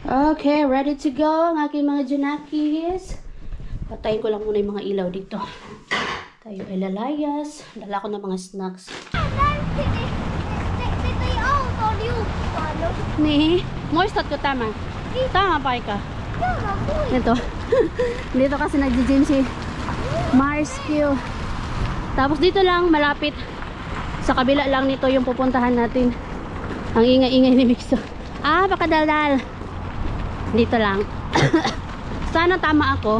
Okay, ready to go ang aking mga Junakis. Patayin ko lang muna yung mga ilaw dito. Tayo ay lalayas. Dala ko ng mga snacks. Ni, moistot ko tama. Tama pa ka. Ito. Dito kasi nagji-gym si Mars Q. Tapos dito lang malapit. Sa kabila lang nito yung pupuntahan natin. Ang ingay-ingay ni Mixo. Baka daldal. Dito lang. Sana tama ako.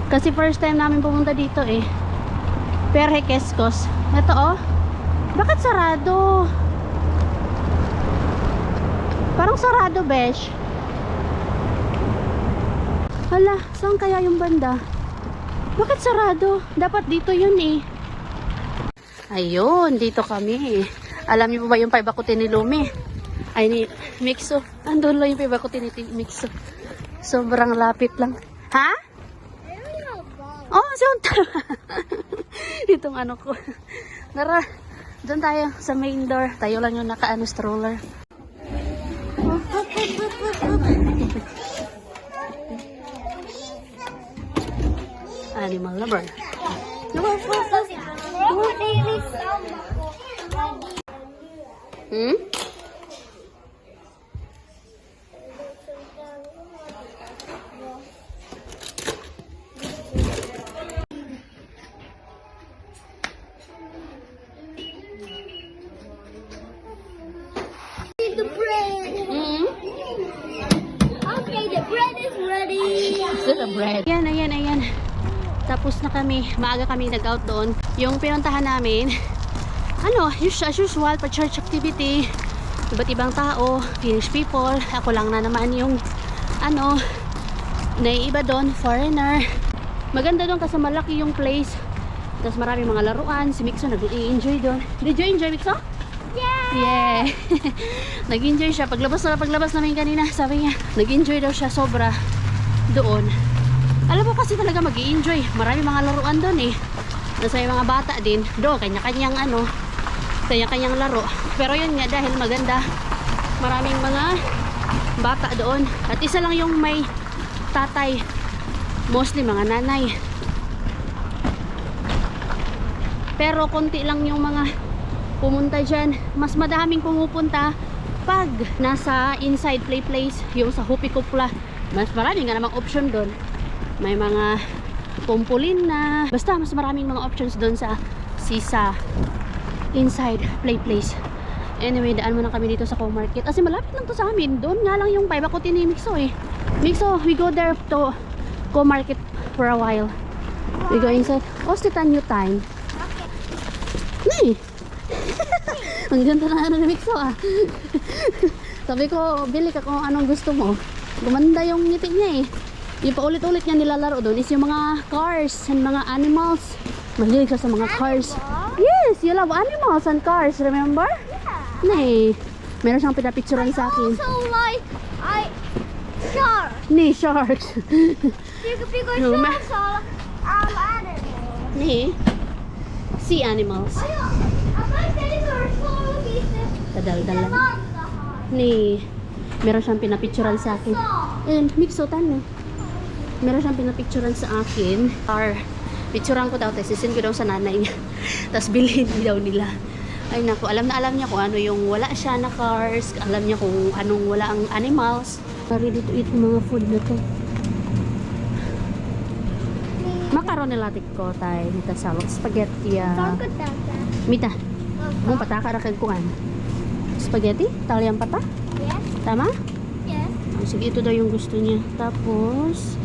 Kasi first time namin pumunta dito eh. Perhe Quezcos. Ito oh. Bakit sarado? Parang sarado, besh. Hala, saan kaya yung banda? Bakit sarado? Dapat dito yun eh. Ayun, dito kami. Alam niyo ba yung paibakutin ni Lumi? Ay ni Mixo. Andun lang yung paibakutin ni Mixo. Sobrang lapit lang. Ha? Oh, siya. Itong ano ko. Tara, doon tayo sa main door. Tayo lang yung naka-ano stroller. Animal lover. Hmm? The bread. Okay, the bread is ready. The bread. Ayan. Tapos na kami. Maaga kami nag-out doon. Yung pinuntahan namin, as usual, pa-church activity. Iba't ibang tao, Finnish people. Ako lang na naman yung, naiiba doon, foreigner. Maganda doon kasi malaki yung place. Tapos marami mga laruan. Si Mixo nag-i-enjoy doon. Did you enjoy, Mixo? Yeah! Nag-enjoy siya. Paglabas namin kanina, sabi niya, nag-enjoy daw siya sobra doon. Alam mo kasi talaga mag-i-enjoy. Marami mga laruan doon eh. Nasa yung mga bata din. Doon, kanya-kanyang laro. Pero yun nga, dahil maganda, maraming mga bata doon. At isa lang yung may tatay. Mostly mga nanay. Pero konti lang yung mga pumunta dyan. Mas madaming pumupunta pag nasa inside play place, yung sa Hopi Kupla. Mas marami nga namang option doon. May mga pumpulin na. Basta mas maraming mga options doon sa Sisa inside play place. Anyway, daan muna kami dito sa Co-Market. Kasi malapit lang to sa amin. Doon nga lang yung paibakutin ni Mixo eh. Mixo, we go there to Co-Market for a while. We go inside. What's the new time? Okay. Ang ganda na ni Mixo ah. Sabi ko, bili ka kung anong gusto mo. Gumanda yung ngiti niya eh. Yung paulit-ulit niya nilalaro doon is yung mga cars and mga animals. Mahilig siya sa mga cars. Yes, you love animals and cars, remember? Yeah. Nee. Meron siyang pinapicturean sa akin. Also like shark. Nee, sharks. Because No, sharks are animals. Nee. Sea animals. Kadal-dal lang. Nee. Meron siyang pinapicturean sa akin. And Mixo, tano. Meron siyang pinapicturean sa akin. Picturean ko daw, tapos sisend ko daw sa nanay niya. Tapos bilhin daw nila. Ay naku, alam niya kung ano yung wala siya na cars. Alam niya kung anong wala ang animals. Ready to eat yung mga food na to. Makaron nila ko tayo. Mita sawag spaghetti. Mita. Mong pataka ra kag kuan. Spaghetti? Talyang pata? Yes. Tama? Yes. Sige, ito daw yung gusto niya. Tapos,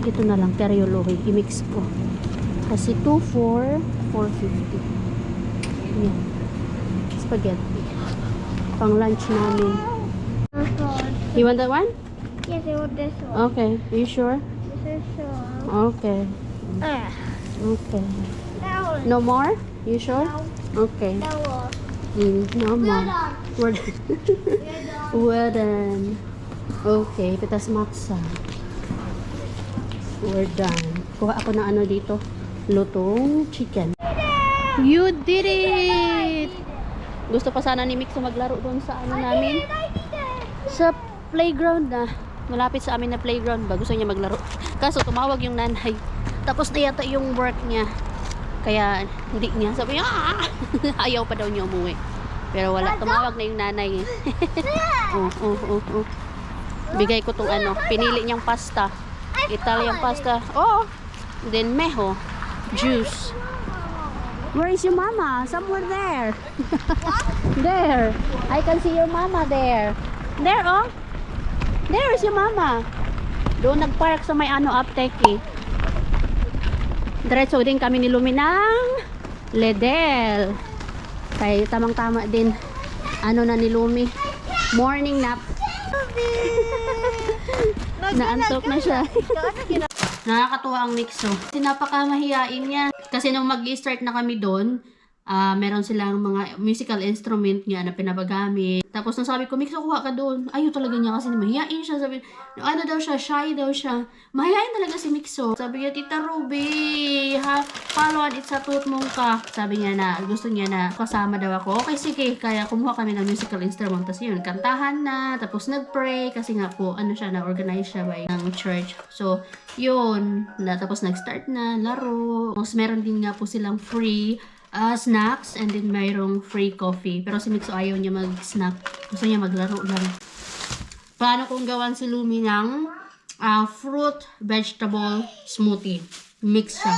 ito na lang, teriology. I-mix ko. Kasi 2 for 450. Yan. Spaghetti. Pang lunch namin. You want that one? Yes, I want this one. Okay. Are you sure? This is Okay. Okay. that one. No more? You sure? Okay. That one. No more. We're We're We're done. Okay, pitas maksa. We're done. Kuha ako ng ano dito. Lutong chicken. You did it! Gusto pa sana ni Mixo maglaro doon sa ano namin. Sa playground na. Malapit sa amin na playground ba. Gusto niya maglaro. Kaso tumawag yung nanay. Tapos na yata yung work niya. Kaya hindi niya. Sabi niya, ayaw pa daw niya umuwi. Pero wala. Tumawag na yung nanay. Bigay ko tong ano. Pinili niyang pasta. Italian pasta. Oh. Then meho. Juice. Where is your mama? Somewhere there. There. I can see your mama there. There, oh. There is your mama. Doon nagpark sa may ano, apteki. Diretso din kami ni Luminang Ledel. Kaya tamang-tama din. Ano na ni Lumi. Morning nap. Naantok na siya. Nakakatuwa ang mixo. Kasi napakamahiyain niya. Kasi nung mag-start na kami doon, meron silang mga musical instrument niya na pinapagamit. Tapos nung sabi ko, Mixo, kuha ka doon. Ayaw talaga niya kasi mahiyain siya. Sabi, ano daw siya, shy daw siya. Mahiyain talaga si Mixo. Sabi niya, Tita Ruby, follow it sa tooth mong ka. Sabi niya na, gusto niya na kasama daw ako. Okay, sige. Kaya kumuha kami ng musical instrument. Tapos yun, kantahan na. Tapos nag-pray. Kasi nga po, ano siya, na-organize siya by ng church. So, yun. Tapos nag-start na, laro. Tapos meron din nga po silang free snacks and then mayroong free coffee. Pero si Mixo ayaw niya mag-snack. Gusto niya maglaro lang. Paano kung gawan si Lumi ng fruit vegetable smoothie? Mix siya.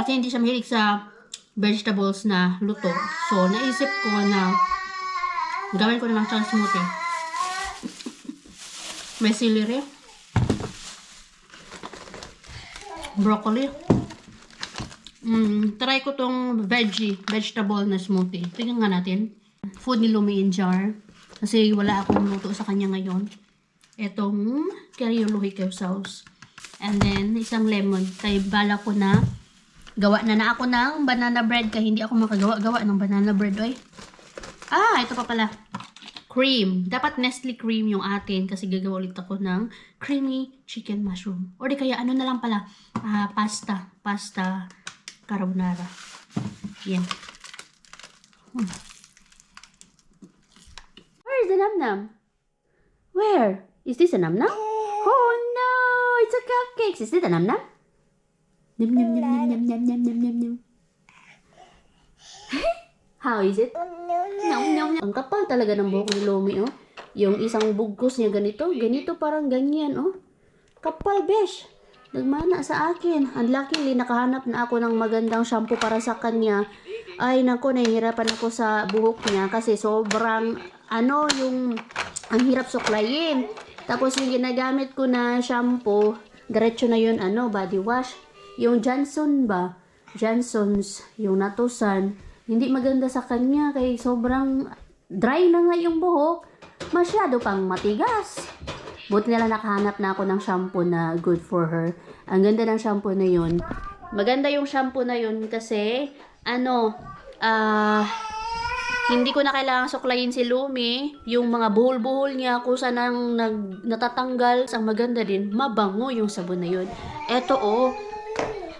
Kasi hindi siya mahilig sa vegetables na luto. So, naisip ko na gawin ko na lang siyang smoothie. May celery, broccoli. Try ko tong vegetable na smoothie. Tingnan nga natin. Food ni Lumi in jar. Kasi wala akong luto sa kanya ngayon. Etong Kariolohicaw sauce. And then, isang lemon. Kaya bala ko na gawa na ako ng banana bread. Kaya hindi ako makagawa-gawa ng banana bread. Oy. Ito pa pala. Cream. Dapat Nestle cream yung atin. Kasi gagawa ulit ako ng creamy chicken mushroom. O di kaya ano na lang pala. Pasta carbonara. Yan. Where is the nam-nam? Where? Is this a nam-nam? Oh no! It's a cupcake! Is this a nam-nam? Nam nam nam nam nam nam nam nam nam nam. How is it? Nom nom. Ang kapal talaga ng buhok ni Lumi, oh. Yung isang bugkos niya ganito. Ganito parang ganyan, oh. Kapal, besh. Nagmana sa akin. And luckily, nakahanap na ako ng magandang shampoo para sa kanya. Ay, naku, nahihirapan ako sa buhok niya kasi sobrang, ang hirap suklayin. Tapos, yung ginagamit ko na shampoo, diretso na yun, body wash. Yung Johnson ba? Johnson's, yung Natusan. Hindi maganda sa kanya kaya sobrang dry na nga yung buhok. Masyado pang matigas. Buti nila nakahanap na ako ng shampoo na good for her. Ang ganda ng shampoo na yun. Maganda yung shampoo na yun kasi, hindi ko na kailangan suklayin si Lumi. Yung mga buhol-buhol niya, kung saan ang natatanggal. Ang maganda din, mabango yung sabon na yun. Eto,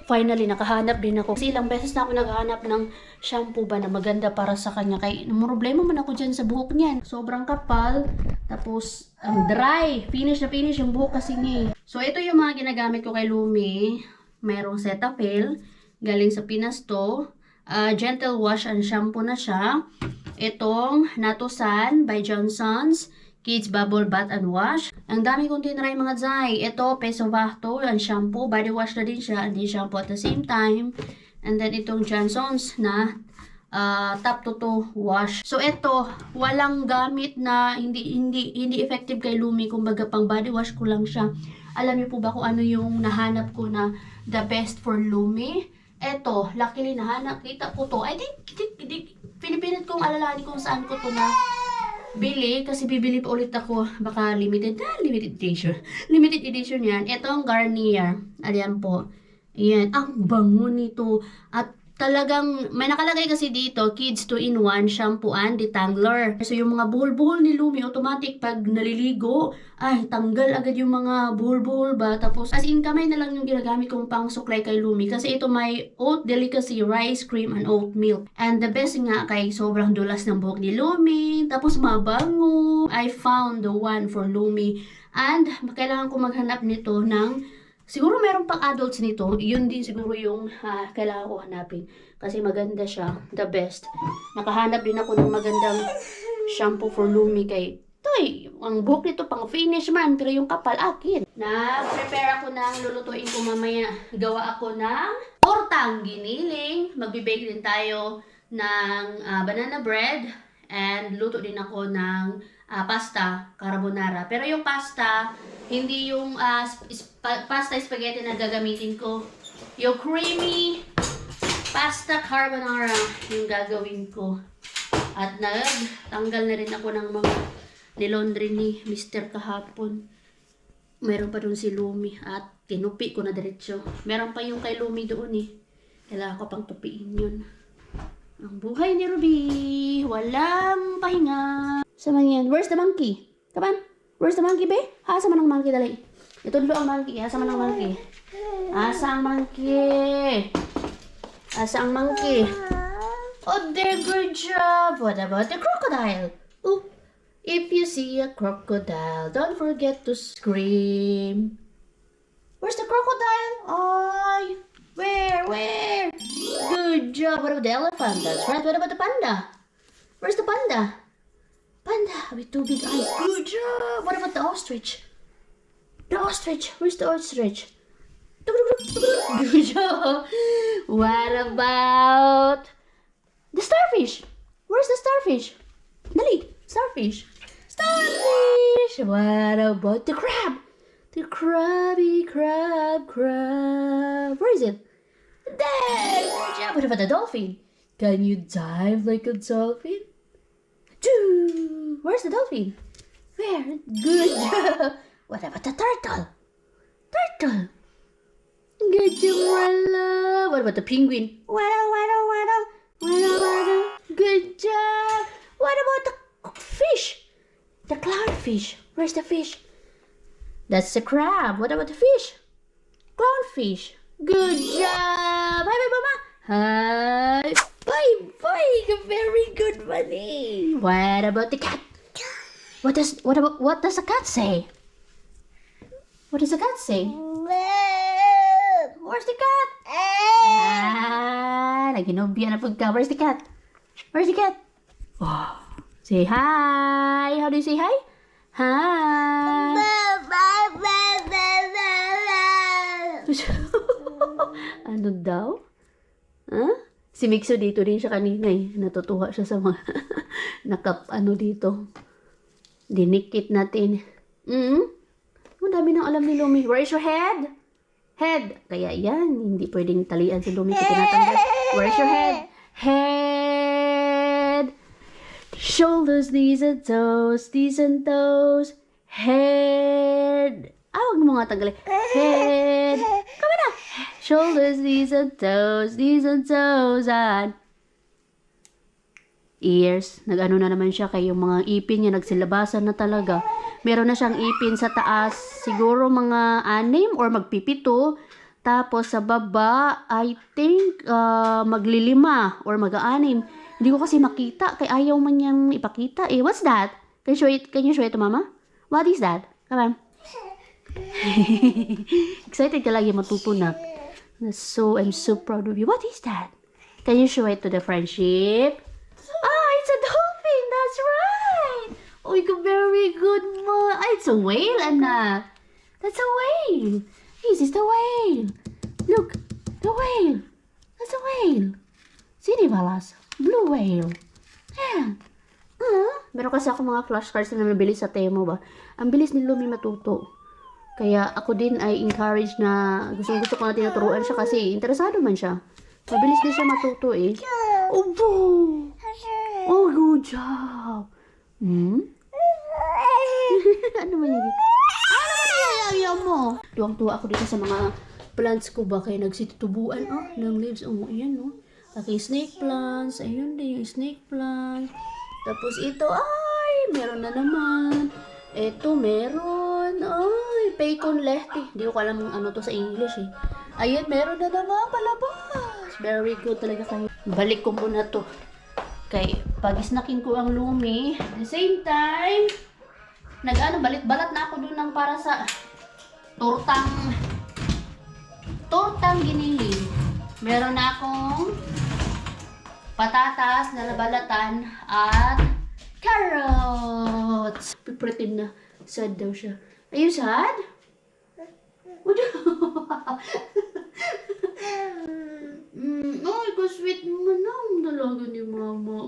finally, nakahanap din ako. Kasi ilang beses na ako naghahanap ng shampoo ba na maganda para sa kanya. Kaya problema man ako dyan sa buhok niyan. Sobrang kapal. Tapos, dry. Finish na finish yung buhok kasi niya. So, ito yung mga ginagamit ko kay Lumi. Mayroong Cetaphil. Galing sa Pinas to. Gentle wash and shampoo na siya. Itong Natusan by Johnson's. Kids Bubble Bath and Wash. Ang dami kong tinry mga zay. Ito, Peso Vacto and shampoo. Body wash na din siya. And din shampoo at the same time. And then itong Johnson's na top to wash. So ito, walang gamit na hindi effective kay Lumi. Kumbaga pang body wash ko lang siya. Alam niyo po ba kung ano yung nahanap ko na the best for Lumi? Ito, luckily nahanap. Kita ko to. I think pinipilit kong alalahanin kung saan ko to na bili, kasi bibili pa ulit ako. Baka limited edition. Limited edition yan. Ito ang Garnier. Ayan po. Ayan. Ang bango nito. At Talagang, may nakalagay kasi dito, Kids 2-in-1 Shampoo and Detangler. So, yung mga buhol-buhol ni Lumi, automatic pag naliligo, ay, tanggal agad yung mga buhol-buhol ba. Tapos, as in, kamay na lang yung ginagamit kong pang suklay kay Lumi. Kasi ito may oat delicacy, rice cream, and oat milk. And the best nga kay sobrang dulas ng buhok ni Lumi. Tapos, mabango. I found the one for Lumi. And, kailangan ko maghanap nito ng siguro meron pang adults nito. Yun din siguro yung kailangan ko hanapin. Kasi maganda siya. The best. Nakahanap din ako ng magandang shampoo for Lumi kay Toy. Ang buhok nito pang finish man. Pero yung kapal akin. Nag-prepare ako ng lulutuin ko mamaya. Gawa ako ng tortang giniling. Magbe-bake din tayo ng banana bread. And luto din ako ng pasta carbonara. Pero yung pasta, hindi yung pasta spaghetti na gagamitin ko. Yung creamy pasta carbonara yung gagawin ko. At nagtanggal na rin ako ng mga nilondre ni Mr. kahapon. Meron pa dun si Lumi at tinupi ko na diretso. Meron pa yung kay Lumi doon eh. Kailangan ko pang tupiin yun. Ang buhay ni Ruby, walang pahinga. Sama yan. Where's the monkey? Kapan? Where's the monkey, be? Asa man ang monkey, dali. Ito dito ang monkey. Asa man ang monkey? Asa ang monkey? Asa ang monkey? Oh, there, good job. What about the crocodile? Oh, if you see a crocodile, don't forget to scream. Where's the crocodile? Ay, where? Good job. What about the elephant? That's right. What about the panda? Where's the panda? Panda with two big eyes. Good job. What about the ostrich? The ostrich. Where's the ostrich? Good job. What about the starfish? Where's the starfish? Dali, starfish. Starfish. What about the crab? The crabby crab. Where is it? There. Good job. What about the dolphin? Can you dive like a dolphin? Where's the dolphin? Where? Good job. What about the turtle? Good job, Walla. What about the penguin? Walla. Good job. What about the fish? The clownfish. Where's the fish? That's the crab. What about the fish? Clownfish. Good job. Bye, Mama. Hi. Bye. Very good, buddy. What about the cat? What does the cat say? What does the cat say? Where's the cat? Naginobyan na pagka. Where's the cat? Oh. Say hi. How do you say hi? Hi. Ano daw? Huh? Si Mixo dito din siya kanina eh. Natutuwa siya sa mga dito. Dinikit natin. Ang dami nang alam ni Lumi. Where's your head? Kaya yan, hindi pwedeng talian si Lumi kung tinatanggal. Where's your head? Head. Shoulders, knees and toes. Head. Huwag mo nga tanggalin. Head. Come na. Shoulders, knees and toes, and ears. Nag-ano na naman siya kay yung mga ipin niya, nagsilabasan na talaga. Meron na siyang ipin sa taas, siguro mga 6 or magpipito. Tapos sa baba, I think magli-5 or mag-6. Hindi ko kasi makita, kay ayaw man niyang ipakita eh. What's that? Can you show it to Mama? What is that? Come on. Excited ka lagi matutunan. I'm so proud of you. What is that? Can you show it to the friendship? It's a dolphin. That's right. Oh, you very good, Ma. It's a whale, anak. That's a whale. This is the whale. Look, the whale. That's a whale. Sini balas? Blue whale. Yeah. Meron kasi ako mga flashcards na nabili sa Temo ba. Ang bilis ni Lumi matuto. Kaya ako din ay encourage na gusto ko na tinuturuan siya kasi interesado man siya. Mabilis din siya matuto eh. Oh, good job. Ano man yun? Ayaw mo. Tuwang-tuwa ako dito sa mga plants ko ba kaya nagsitutubuan ng leaves. Ayan no. aking snake plants. Ayun din yung snake plant. Tapos ito, ay, meron na naman. Ito, meron. Ay, bacon lehti. Hindi ko alam ano to sa English eh. Ayun, meron na naman palabas. Very good talaga kayo. Balik ko muna to. Kay, pag-snacking ko ang lumi. At the same time, balit-balat na ako dun ng para sa tortang giniling. Meron na akong patatas na nabalatan at carrots. Pretend na sad daw siya. Are you sad? What? Ay, ka-sweet mo naman talaga ni Mama.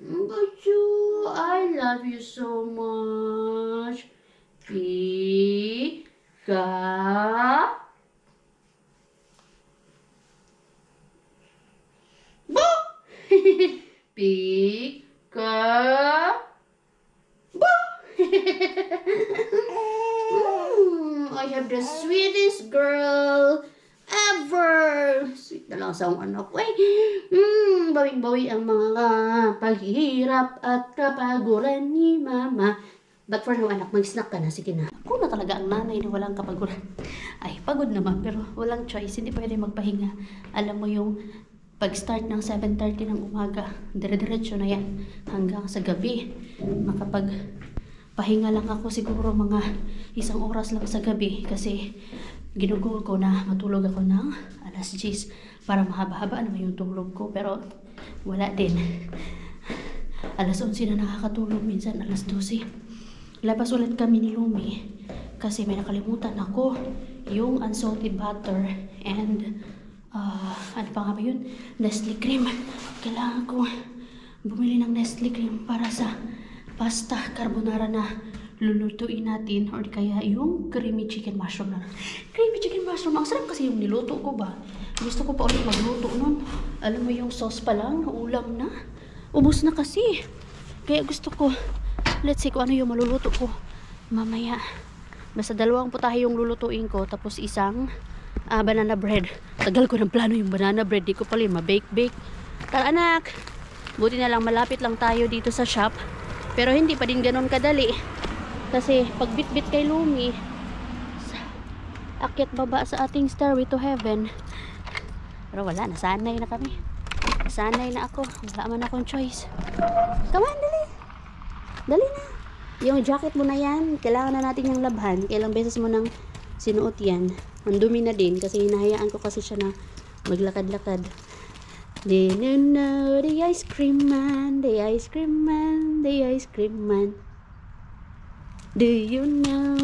Gacho, I love you so much. Pika. Bo! Pika. Bo! I have the sweetest girl ever. Sweet na lang sa akong anak ko. Bawing-bawi ang mga paghihirap at kapaguran ni Mama. But for now, anak, mag-snack ka na. Sige na. Ako na talaga ang nanay na walang kapaguran. Ay, pagod naman, pero walang choice. Hindi pwede magpahinga. Alam mo yung pag-start ng 7:30 ng umaga, dire-diretso na yan hanggang sa gabi. Makapagpahinga lang ako siguro mga 1 oras lang sa gabi kasi ginugol ko na matulog ako ng alas 10 para mahaba-haba naman yung tulog ko, pero wala din. Alas 11 na nakakatulog, minsan alas 12. Labas ulit kami ni Lumi kasi may nakalimutan ako, yung unsalted butter and ano pa nga ba yun? Nestle cream. Kailangan ko bumili ng Nestle cream para sa pasta carbonara na lulutuin natin, or kaya yung creamy chicken mushroom na. Creamy chicken mushroom, ang sarap kasi yung niluto ko ba. Gusto ko pa ulit magluto nun. Alam mo yung sauce pa lang, ulam na. Ubus na kasi. Kaya gusto ko, let's see kung ano yung maluluto ko mamaya. Basta 2 putahe yung lulutuin ko, tapos isang banana bread. Tagal ko ng plano yung banana bread, di ko pala yung ma-bake. Tara anak, buti na lang malapit lang tayo dito sa shop, pero hindi pa din ganun kadali kasi pag bit-bit kay Lumi, akyat baba sa ating stairway to heaven. Pero wala, nasanay na kami. Nasanay na ako, wala man akong choice. Come on, dali na. Yung jacket mo na yan, kailangan na natin yung labhan. Kailang beses mo nang sinuot yan. Ang dumi na din kasi hinahayaan ko kasi siya na maglakad-lakad. Then you know the ice cream man, the ice cream man, the ice cream man. Do you know?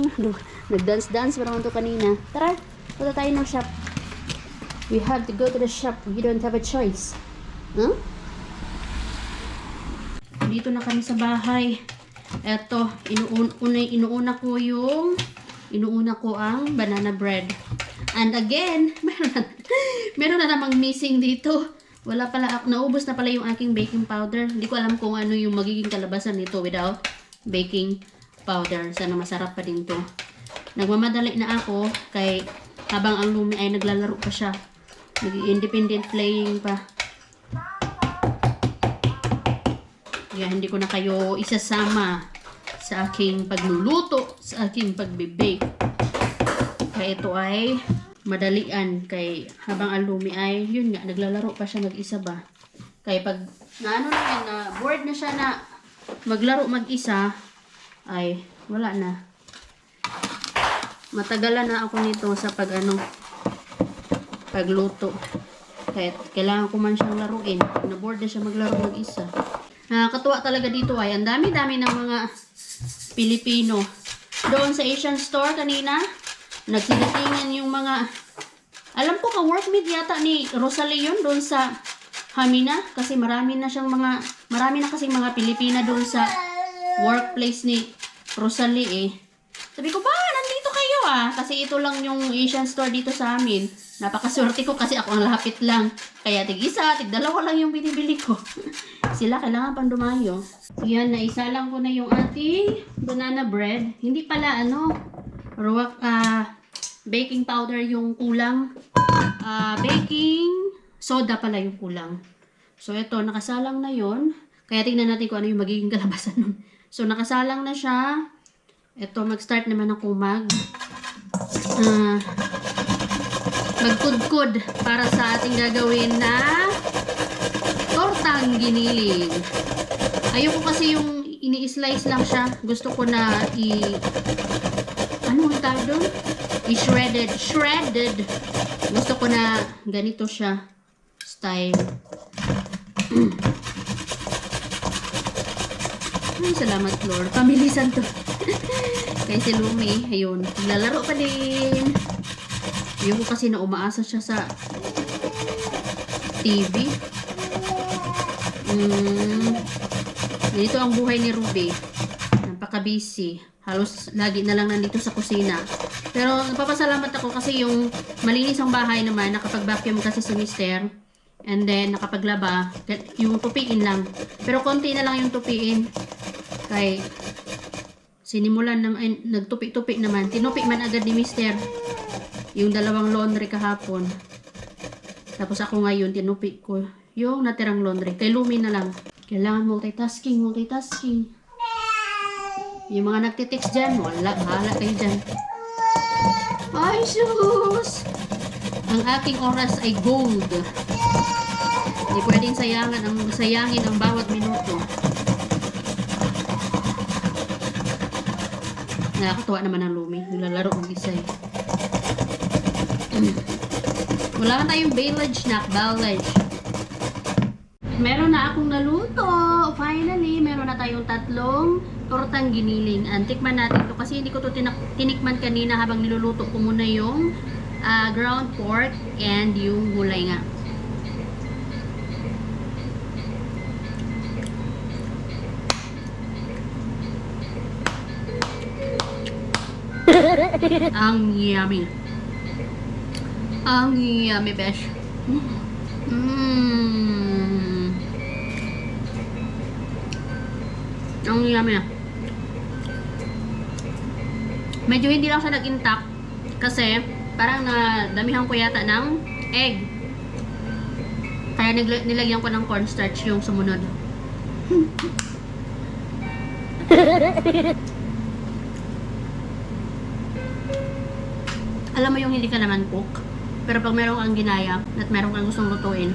Nag-dance-dance pa naman to kanina. Tara, punta tayo ng shop. We have to go to the shop. We don't have a choice. Huh? Dito na kami sa bahay. Eto, inuuna ko ang banana bread. And again, meron na namang missing dito. Wala pala, naubos na pala yung aking baking powder. Hindi ko alam kung ano yung magiging kalabasan nito without baking powder. Sana masarap pa din to. Nagmamadali na ako kay habang ang Lumi ay naglalaro pa siya. Nag-independent playing pa. Kaya hindi ko na kayo isasama sa aking pagluluto, sa aking pagbe-bake. Kaya ito ay madalian kay habang ang Lumi ay yun nga, naglalaro pa siya mag-isa ba. Kaya pag na bored na siya na maglaro mag-isa, ay wala na. Matagalan na ako nito sa pagluto. Kaya kailangan ko man siyang laruin. Na-bored na siya maglaro mag-isa. Nakakatuwa talaga dito ay ang dami-dami ng mga Pilipino. Doon sa Asian store kanina, nagsidatingan yung mga, alam ko ka-workmate yata ni Rosalie yun doon sa Hamina. Kasi marami na kasing mga Pilipina doon sa workplace ni Rosalie eh. Sabi ko, ba, nandito kayo kasi ito lang yung Asian store dito sa amin. Napakaswerte ko kasi ako ang lapit lang. Kaya tig-1, tig-2 lang yung binibili ko. Sila kailangan pang dumayo. Yan, naisa lang ko na yung ating banana bread. Hindi pala baking powder yung kulang. Baking Soda pala yung kulang. So, ito, nakasalang na yon. Kaya tingnan natin kung ano yung magiging kalabasan nun. So, nakasalang na siya. Ito, mag-start naman ako magkudkod para sa ating gagawin na tortang giniling. Ayoko kasi yung ini-slice lang siya. Gusto ko na ano ang tawag doon? Shredded. Gusto ko na ganito siya. Style. Ay, salamat Lord. Pamilisan to. Kay si Lumi, ayun. Naglalaro pa din. Ayoko kasi na umaasa siya sa TV. Ganito ang buhay ni Ruby. Napaka-busy. Halos lagi na lang nandito sa kusina. Pero napapasalamat ako kasi yung malinis ang bahay naman, nakapag-vacuum kasi si Mister. And then, nakapaglaba. Yung tupiin lang. Pero konti na lang yung tupiin. Kay sinimulan naman, nagtupi-tupi naman. Tinupi man agad ni Mister yung 2 laundry kahapon. Tapos ako ngayon, tinupi ko yung natirang laundry. Kay Lumi na lang. Kailangan multitasking. Yung mga nagtitext dyan, wala, bahala kayo dyan. Ay, sus! Ang aking oras ay gold. Hindi pwedeng sayangin ang bawat minuto. Nakakatuwa naman ang Lumi. Nilalaro ng isa eh. Wala na tayong bailage na. Meron na akong naluto. Finally, meron na tayong 3 tortang giniling. Tikman natin to kasi hindi ko to tinikman kanina habang niluluto ko muna yung ground pork and yung gulay nga. Ang yummy. Ang yummy, besh. Ang yummy. Medyo hindi lang siya nag-intact kasi parang nadamihan ko yata ng egg. Kaya nilagyan ko ng cornstarch yung sumunod. Alam mo yung hindi ka naman cook, pero pag meron kang ginaya at meron kang gustong lutuin,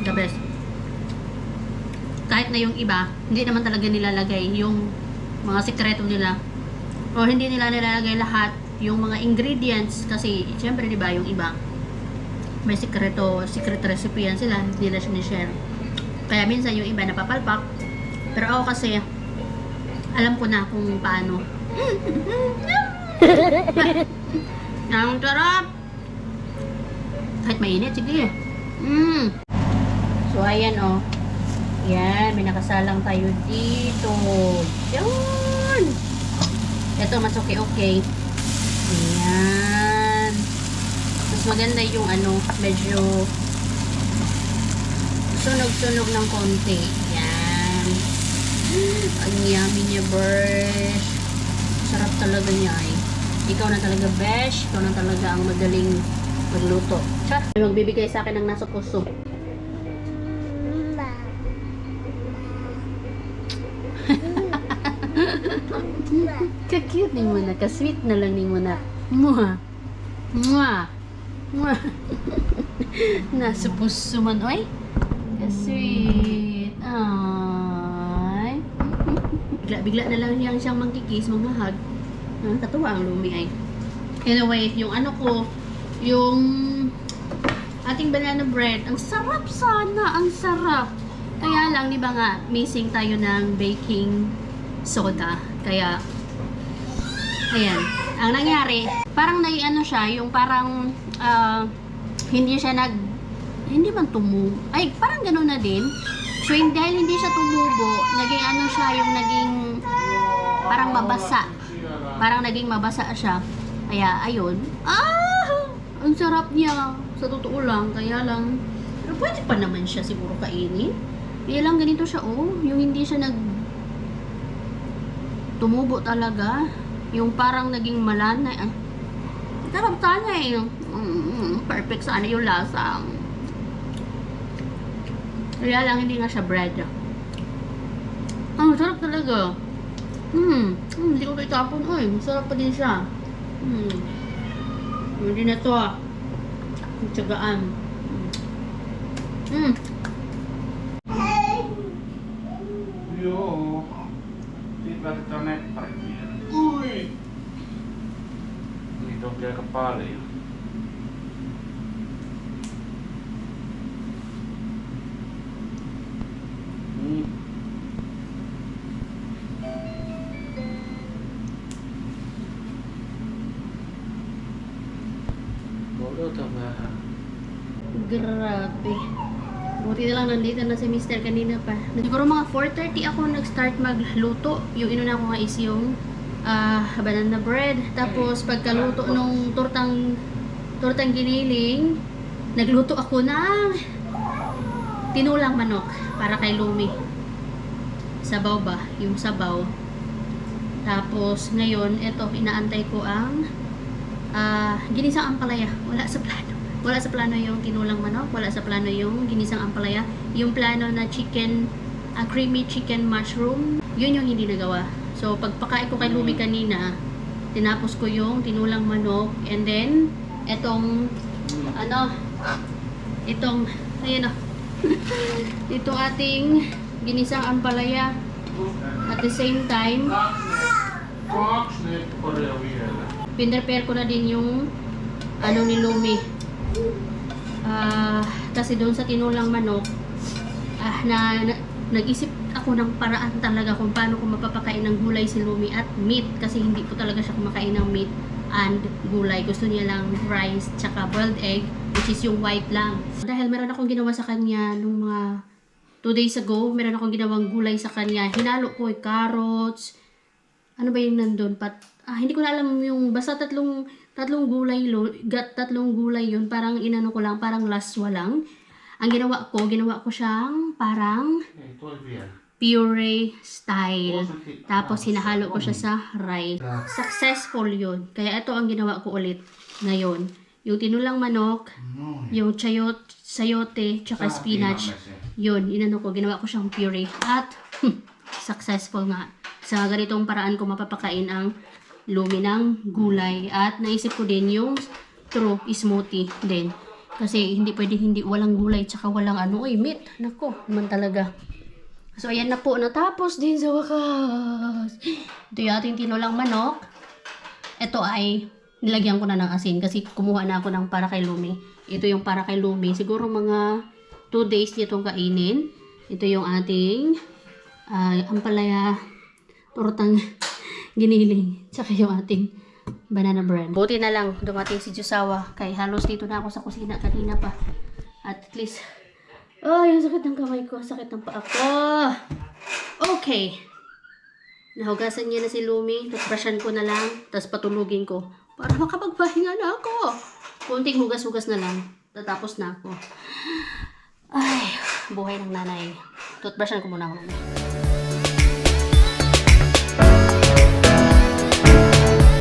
the best. Kahit na yung iba, hindi naman talaga nilalagay yung mga sikreto nila. O hindi nila nilalagay lahat yung mga ingredients kasi, syempre diba yung iba, may secret recipe yan sila, hindi nila sinishare. Kaya minsan yung iba napapalpak, pero ako kasi, alam ko na kung paano. Ang sarap! Kahit mainit, sige. So, ayan o. Yan, may nakasalang tayo dito. Yan! Ito, mas okay. Ayan. Mas maganda yung medyo sunog-sunog ng konti. Yan. Ang yummy niya, besh. Sarap talaga niya eh. Ikaw na talaga, besh. Ikaw na talaga ang magaling magluto. May magbibigay sa akin ng nasa puso. Ka-cute ni mo na. Ka-sweet na lang ni mo na. Mwah! Mwah! Mwah! Nasa puso man. Oy! Ka-sweet. Ay! Bigla na lang siyang mangkikis, mga hug. Katuwa ang Lumi ay. Anyway, yung yung ating banana bread, ang sarap sana, ang sarap. Kaya lang, di ba nga, missing tayo ng baking soda. Kaya, ayan. Ang nangyari, parang siya, yung parang, hindi man tumubo. Ay, parang gano'n na din. So, dahil hindi siya tumubo, naging naging, parang mabasa. Parang naging mabasa siya. Kaya, ayun. Ang sarap niya. Sa totoo lang. Kaya lang. Pero pwede pa naman siya siguro kainin. Kaya lang ganito siya, yung hindi siya tumubo talaga. Yung parang naging malanay. Sarap sana eh. perfect sana yung lasa. Kaya lang hindi nga siya bread. Sarap talaga. Hindi ko itapon. Uy, masarap pa din siya. Hindi na to ah. Ang tiyagaan. Jo, dit werd het dan net parkeren. Oei! Niet op je kepala joh. Bodoh tambah. Grabe. Buti na lang nandito na si Mr. kanina pa. Siguro mga 4:30 ako nag-start magluto. Yung inuna ko nga is yung banana bread. Tapos pagkaluto nung tortang giniling, nagluto ako ng tinulang manok para kay Lumi. Sabaw ba? Yung sabaw. Tapos ngayon, eto, inaantay ko ang ginisang ampalaya. Wala sa plano. Wala sa plano yung tinulang manok, wala sa plano yung ginisang ampalaya. Yung plano na chicken, creamy chicken mushroom, yun yung hindi nagawa. So, pagpakain ko kay Lumi kanina, tinapos ko yung tinulang manok, and then, etong, ayan o, itong ating ginisang ampalaya. At the same time, pinrepare ko na din yung ni Lumi. Kasi doon sa tinulang manok, nag-isip ako ng paraan talaga kung paano ko mapapakain ng gulay si Lumi at meat, kasi hindi po talaga siya kumakain ng meat and gulay. Gusto niya lang rice tsaka boiled egg, which is yung white lang. Dahil meron akong ginawa sa kanya nung mga 2 days ago, meron akong ginawang gulay sa kanya. Hinalo ko carrots, ano ba yung nandun? Hindi ko na alam yung basta tatlong gulay yun, parang inano ko lang, parang laswa lang. Ang ginawa ko siyang parang puree style. Tapos hinahalo ko siya sa rice. Successful yun. Kaya ito ang ginawa ko ulit ngayon. Yung tinulang manok, yung sayote, tsaka spinach. Yun, inano ko, ginawa ko siyang puree. At successful nga. Sa ganitong paraan ko mapapakain ang Lumi ng gulay. At naisip ko din yung smoothie din. Kasi hindi pwedeng walang gulay tsaka walang meat. Nako, naman talaga. So ayan na po, natapos din sa wakas. Ito yung ating tinulang manok. Ito ay nilagyan ko na ng asin kasi kumuha na ako ng para kay Lumi. Ito yung para kay Lumi. Siguro mga 2 days niya itong kainin. Ito yung ating ampalaya, tortang giniling, tsaka yung ating banana bread. Buti na lang dumating si Jusawa, kay halos dito na ako sa kusina kanina pa. At least, yung sakit ng kamay ko, sakit ng paa ko. Okay. Nahugasan niya na si Lumi, toothbrushan ko na lang, tapos patulugin ko para makapagpahinga na ako. Kunting hugas-hugas na lang, tatapos na ako. Ay, buhay ng nanay. Toothbrushan ko muna ako.